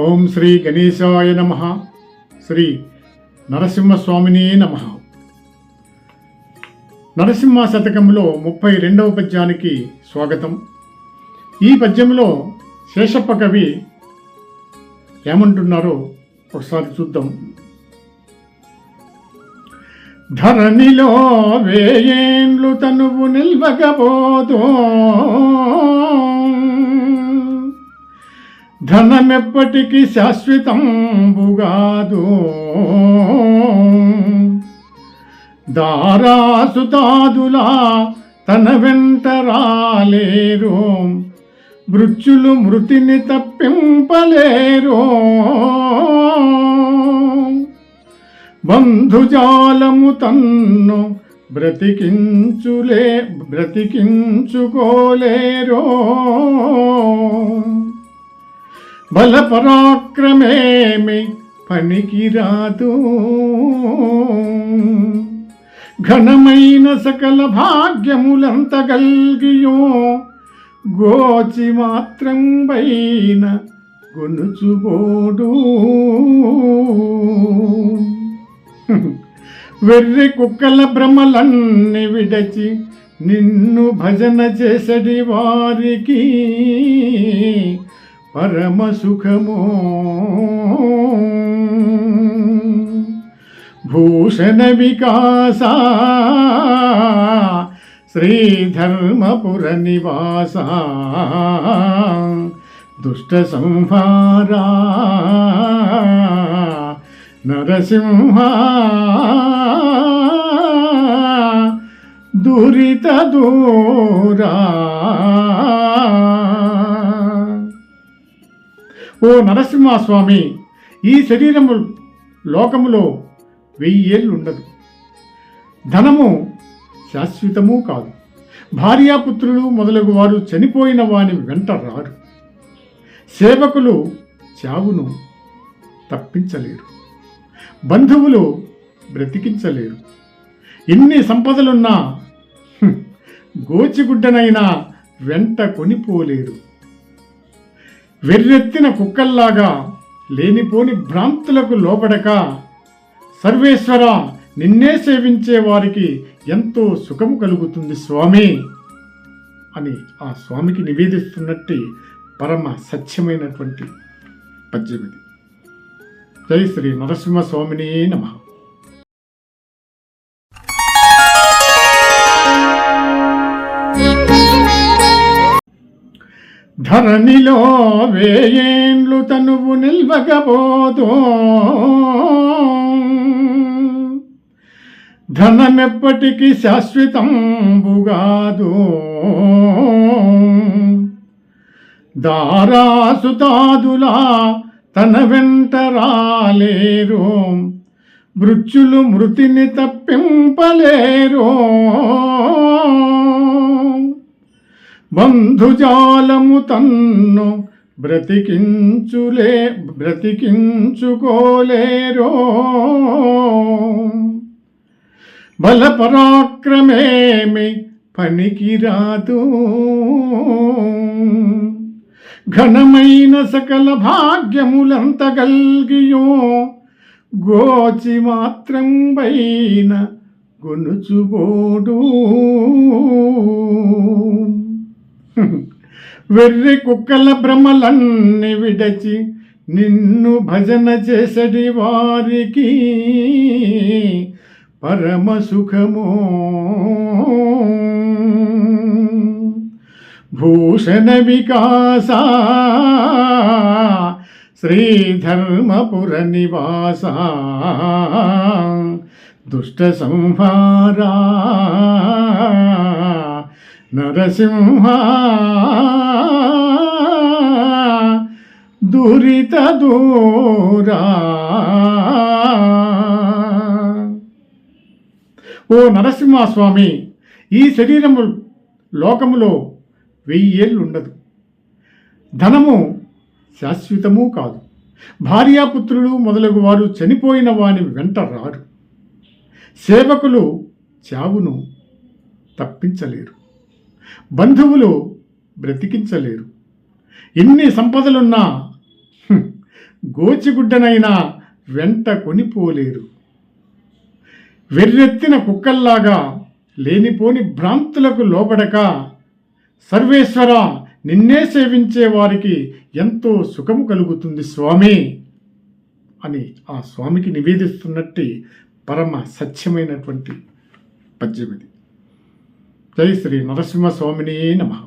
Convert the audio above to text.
ఓం శ్రీ గణేశాయ నమః. శ్రీ నరసింహస్వామినే నమః. నరసింహ శతకంలో 32వ పద్యానికి స్వాగతం. ఈ పద్యంలో శేషప్ప కవి ఏమంటున్నారో ఒకసారి చూద్దాం. ధరణిలో వేయేండ్లు తనువు నిల్వగబోదో, ధనమెప్పటికి శాశ్వతంబుగాదు. దారాసుతాదులా తన వెంట రాలేరు, మృత్యులు మృతిని తప్పింపలేరు. బంధుజాలము తన్ను బ్రతికించుకోలేరో, బలపరాక్రమేమి పనికిరాదు. ఘనమైన సకల భాగ్యములంత గల్గియో, గోచి మాత్రం పైన గొనుచుబోడు. వెర్రి కుక్కల భ్రమలన్నీ విడచి నిన్ను భజన చేసడి వారికి పరమ సుఖమో. భూషణ వికాస శ్రీధర్మపుర నివాస, దుష్ట సంహారా నరసింహ, దురిత దూరా. ఓ నరసింహస్వామి, ఈ శరీరము లోకములో 1000 ఏళ్ళు ఉండదు. ధనము శాశ్వతము కాదు. భార్యాపుత్రులు మొదలగు వారు చనిపోయిన వాని వెంట రారు. సేవకులు చావును తప్పించలేరు. బంధువులు బ్రతికించలేరు. ఎన్ని సంపదలున్నా గోచిగుడ్డనైనా వెంట కొనిపోలేరు. వెర్రెత్తిన కుక్కల్లాగా లేనిపోని భ్రాంతులకు లోబడక, సర్వేశ్వర నిన్నే సేవించే వారికి ఎంతో సుఖము కలుగుతుంది స్వామి అని ఆ స్వామికి నివేదిస్తున్నట్టు పరమ సత్యమైనటువంటి పద్యం ఇది. జై శ్రీ నరసింహస్వామినే నమః. ధరణిలో వేయేండ్లు తనువు నిల్వగబోదో, ధనమెప్పటికి శాశ్వతంబుగాదు. దారాసుతాదులా తన వెంట రాలేరు, మృత్యులు మృతిని తప్పింపలేరు. బంధుజాలము తన్ను బ్రతికించుకోలేరో, బలపరాక్రమేమి పనికిరాదు. ఘనమైన సకల భాగ్యములంత గల్గియో, గోచి మాత్రం పైన గొనుచుబోడు. వెర్రి కుక్కల భ్రమలన్నీ విడచి నిన్ను భజన చేసడి వారికి పరమ సుఖమో. భూషణ వికాస శ్రీధర్మపుర నివాస, దుష్ట సంహారా నరసింహ, దురిత దూరా. ఓ నరసింహస్వామి, ఈ శరీరము లోకములో 1000 ఏళ్ళు ఉండదు. ధనము శాశ్వతము కాదు. భార్యాపుత్రులు మొదలగు వారు చనిపోయిన వాని వెంట రారు. సేవకులు చావును తప్పించలేరు. బంధువులు బ్రతికించలేరు. ఎన్ని సంపదలున్నా గోచిగుడ్డనైనా వెంట కొనిపోలేరు. వెర్రెత్తిన కుక్కల్లాగా లేనిపోని భ్రాంతులకు లోబడక, సర్వేశ్వర నిన్నే సేవించే వారికి ఎంతో సుఖము కలుగుతుంది స్వామి అని ఆ స్వామికి నివేదిస్తున్నట్టు పరమ సత్యమైనటువంటి పద్యం ఇది. జై శ్రీ నరసింహస్వామినే నమః.